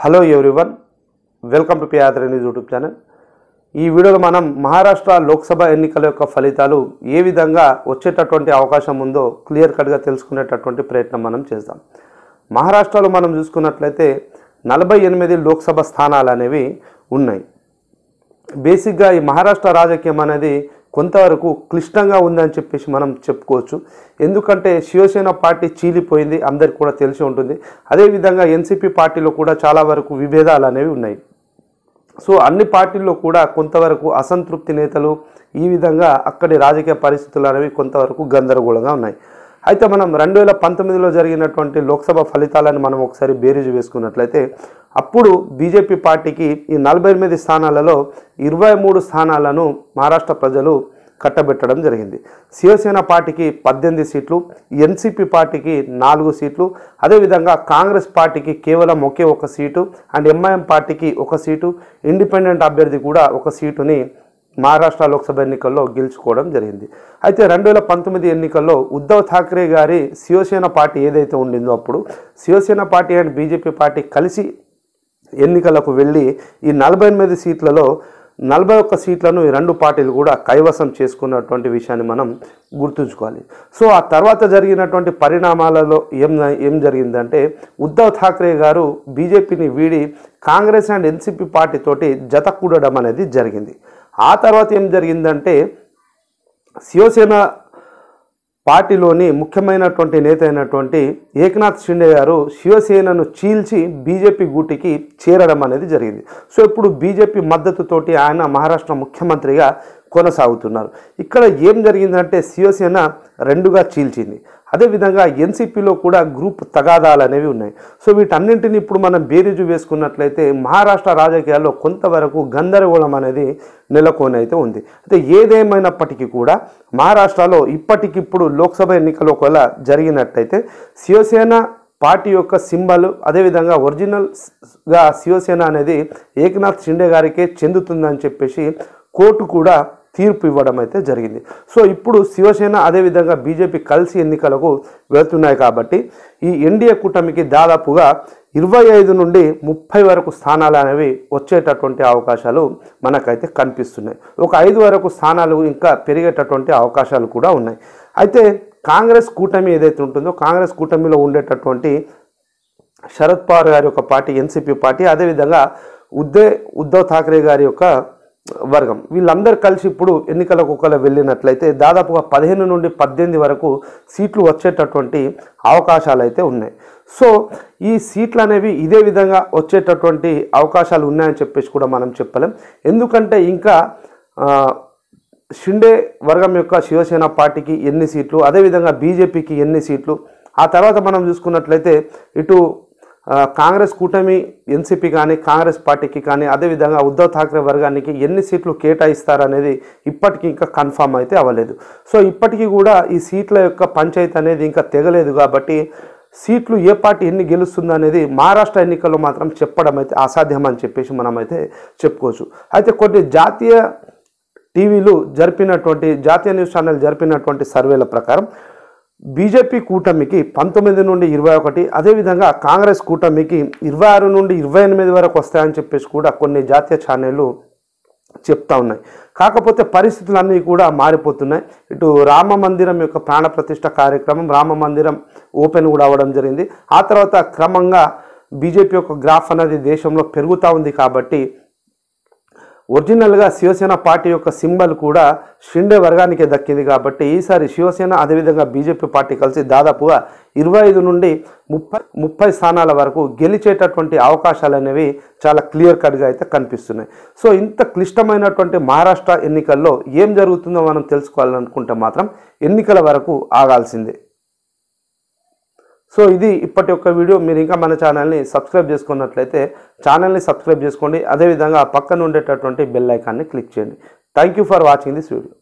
Hello everyone, welcome to పియాత్ర news YouTube channel. ఈ వీడియోలో మనం మహారాష్ట్ర లోక్సభ ఎన్నికల యొక్క ఫలితాలు ఏ విధంగా వచ్చేటటువంటి అవకాశం ఉందో క్లియర్ కట్గా తెలుసుకునేటటువంటి ప్రయత్నం మనం చేద్దాం. మహారాష్ట్రలో మనం చూసుకున్నట్లయితే 48 లోక్సభ స్థానాలు అనేవి ఉన్నాయి. బేసిక్గా ఈ మహారాష్ట్ర రాజకీయం అనేది కొంతవరకు క్లిష్టంగా ఉందని చెప్పేసి మనం చెప్పుకోవచ్చు. ఎందుకంటే శివసేన పార్టీ చీలిపోయింది, అందరికి కూడా తెలిసి ఉంటుంది. అదేవిధంగా ఎన్సీపీ పార్టీలో కూడా చాలా వరకు విభేదాలు అనేవి ఉన్నాయి. సో అన్ని పార్టీల్లో కూడా కొంతవరకు అసంతృప్తి నేతలు, ఈ విధంగా అక్కడి రాజకీయ పరిస్థితులు అనేవి కొంతవరకు గందరగోళంగా ఉన్నాయి. అయితే మనం 2019లో జరిగినటువంటి లోక్సభ ఫలితాలను మనం ఒకసారి బేరీజు వేసుకున్నట్లయితే అప్పుడు బీజేపీ పార్టీకి ఈ 48 స్థానాలలో 23 స్థానాలను మహారాష్ట్ర ప్రజలు కట్టబెట్టడం జరిగింది. శివసేన పార్టీకి 18 సీట్లు, ఎన్సీపీ పార్టీకి 4 సీట్లు, అదేవిధంగా కాంగ్రెస్ పార్టీకి కేవలం ఒకే ఒక సీటు అండ్ ఎంఐఎం పార్టీకి 1 సీటు, ఇండిపెండెంట్ అభ్యర్థి కూడా 1 సీటుని మహారాష్ట్ర లోక్సభ ఎన్నికల్లో గెలుచుకోవడం జరిగింది. అయితే 2019 ఎన్నికల్లో ఉద్ధవ్ ఠాక్రే గారి శివసేన పార్టీ ఏదైతే ఉండిందో అప్పుడు Shiv Sena party and BJP party కలిసి ఎన్నికలకు వెళ్ళి ఈ 48 సీట్లలో 41 సీట్లను ఈ రెండు పార్టీలు కూడా కైవసం చేసుకున్నటువంటి విషయాన్ని మనం గుర్తుంచుకోవాలి. సో ఆ తర్వాత జరిగినటువంటి పరిణామాలలో ఏం జరిగిందంటే ఉద్ధవ్ ఠాక్రే గారు బీజేపీని వీడి కాంగ్రెస్ అండ్ ఎన్సీపీ పార్టీతోటి జత కూడడం అనేది జరిగింది. ఆ తర్వాత ఏం జరిగిందంటే శివసేన పార్టీలోని ముఖ్యమైనటువంటి నేత అయినటువంటి ఏక్నాథ్ షిండే గారు శివసేనను చీల్చి బీజేపీ గూటికి చేరడం అనేది జరిగింది. సో ఇప్పుడు బీజేపీ మద్దతుతోటి ఆయన మహారాష్ట్ర ముఖ్యమంత్రిగా కొనసాగుతున్నారు. ఇక్కడ ఏం జరిగిందంటే శివసేన రెండుగా చీల్చింది. అదేవిధంగా ఎన్సీపీలో కూడా గ్రూప్ తగాదాలు అనేవి ఉన్నాయి. సో వీటన్నింటినీ ఇప్పుడు మనం బేరీజు వేసుకున్నట్లయితే మహారాష్ట్ర రాజకీయాల్లో కొంతవరకు గందరగోళం అనేది నెలకొని అయితే ఉంది. అయితే ఏదేమైనప్పటికీ కూడా మహారాష్ట్రలో ఇప్పటికిప్పుడు లోక్సభ ఎన్నికలు ఒకవేళ జరిగినట్టయితే శివసేన పార్టీ యొక్క సింబల్, అదేవిధంగా ఒరిజినల్గా శివసేన అనేది ఏక్నాథ్ షిండే గారికే చెందుతుందని చెప్పేసి కోర్టు కూడా తీర్పు ఇవ్వడం అయితే జరిగింది. సో ఇప్పుడు శివసేన అదేవిధంగా బీజేపీ కలిసి ఎన్నికలకు వెళ్తున్నాయి కాబట్టి ఈ ఎన్డీఏ కూటమికి దాదాపుగా 25 నుండి 30 వరకు స్థానాలు అనేవి వచ్చేటటువంటి అవకాశాలు మనకైతే కనిపిస్తున్నాయి. ఒక 5 వరకు స్థానాలు ఇంకా పెరిగేటటువంటి అవకాశాలు కూడా ఉన్నాయి. అయితే కాంగ్రెస్ కూటమి ఏదైతే ఉంటుందో కాంగ్రెస్ కూటమిలో ఉండేటటువంటి శరద్ పవార్ గారి యొక్క పార్టీ, ఎన్సీపీ పార్టీ, అదేవిధంగా ఉద్ధవ్ ఠాక్రే గారి యొక్క వర్గం, వీళ్ళందరూ కలిసి ఇప్పుడు ఎన్నికలకు ఒకవేళ వెళ్ళినట్లయితే దాదాపుగా 15 నుండి 18 వరకు సీట్లు వచ్చేటటువంటి అవకాశాలు అయితే ఉన్నాయి. సో ఈ సీట్లు అనేవి ఇదే విధంగా వచ్చేటటువంటి అవకాశాలు ఉన్నాయని చెప్పేసి కూడా మనం చెప్పలేం. ఎందుకంటే ఇంకా షిండే వర్గం యొక్క శివసేన పార్టీకి ఎన్ని సీట్లు, అదేవిధంగా బీజేపీకి ఎన్ని సీట్లు, ఆ తర్వాత మనం చూసుకున్నట్లయితే ఇటు కాంగ్రెస్ కూటమి ఎన్సీపీ కానీ కాంగ్రెస్ పార్టీకి కానీ అదేవిధంగా ఉద్ధవ్ ఠాక్రే వర్గానికి ఎన్ని సీట్లు కేటాయిస్తారనేది ఇప్పటికీ ఇంకా కన్ఫామ్ అయితే అవ్వలేదు. సో ఇప్పటికీ కూడా ఈ సీట్ల యొక్క పంచాయతీ అనేది ఇంకా తెగలేదు కాబట్టి సీట్లు ఏ పార్టీ ఎన్ని గెలుస్తుందో అనేది మహారాష్ట్ర ఎన్నికల్లో మాత్రం చెప్పడం అయితే అసాధ్యం అని చెప్పేసి మనమైతే చెప్పుకోవచ్చు. అయితే కొన్ని జాతీయ టీవీలు జాతీయ న్యూస్ ఛానల్ జరిపినటువంటి సర్వేల ప్రకారం బీజేపీ కూటమికి 19 నుండి 21, అదేవిధంగా కాంగ్రెస్ కూటమికి 26 నుండి 28 వరకు వస్తాయని చెప్పేసి కూడా కొన్ని జాతీయ ఛానళ్ళు చెప్తా ఉన్నాయి. కాకపోతే పరిస్థితులన్నీ కూడా మారిపోతున్నాయి. ఇటు రామ మందిరం యొక్క ప్రాణ ప్రతిష్ఠ కార్యక్రమం, రామ మందిరం ఓపెన్ కూడా అవ్వడం జరిగింది. ఆ తర్వాత క్రమంగా బీజేపీ యొక్క గ్రాఫ్ అనేది దేశంలో పెరుగుతూ ఉంది కాబట్టి ఒరిజినల్గా శివసేన పార్టీ యొక్క సింబల్ కూడా షిండే వర్గానికే దక్కింది కాబట్టి ఈసారి శివసేన అదేవిధంగా బీజేపీ పార్టీ కలిసి దాదాపుగా 25 నుండి 30 స్థానాల వరకు గెలిచేటటువంటి అవకాశాలు అనేవి చాలా క్లియర్ కట్గా అయితే కనిపిస్తున్నాయి. సో ఇంత క్లిష్టమైనటువంటి మహారాష్ట్ర ఎన్నికల్లో ఏం జరుగుతుందో మనం తెలుసుకోవాలనుకుంటే మాత్రం ఎన్నికల వరకు ఆగాల్సిందే. సో ఇది ఇప్పటి యొక్క వీడియో. మీరు ఇంకా మన ఛానల్ని సబ్స్క్రైబ్ చేసుకున్నట్లయితే ఛానల్ని సబ్స్క్రైబ్ చేసుకోండి, అదేవిధంగా పక్కన ఉండేటటువంటి బెల్ ఐకాన్ని క్లిక్ చేయండి. Thank you for watching this video.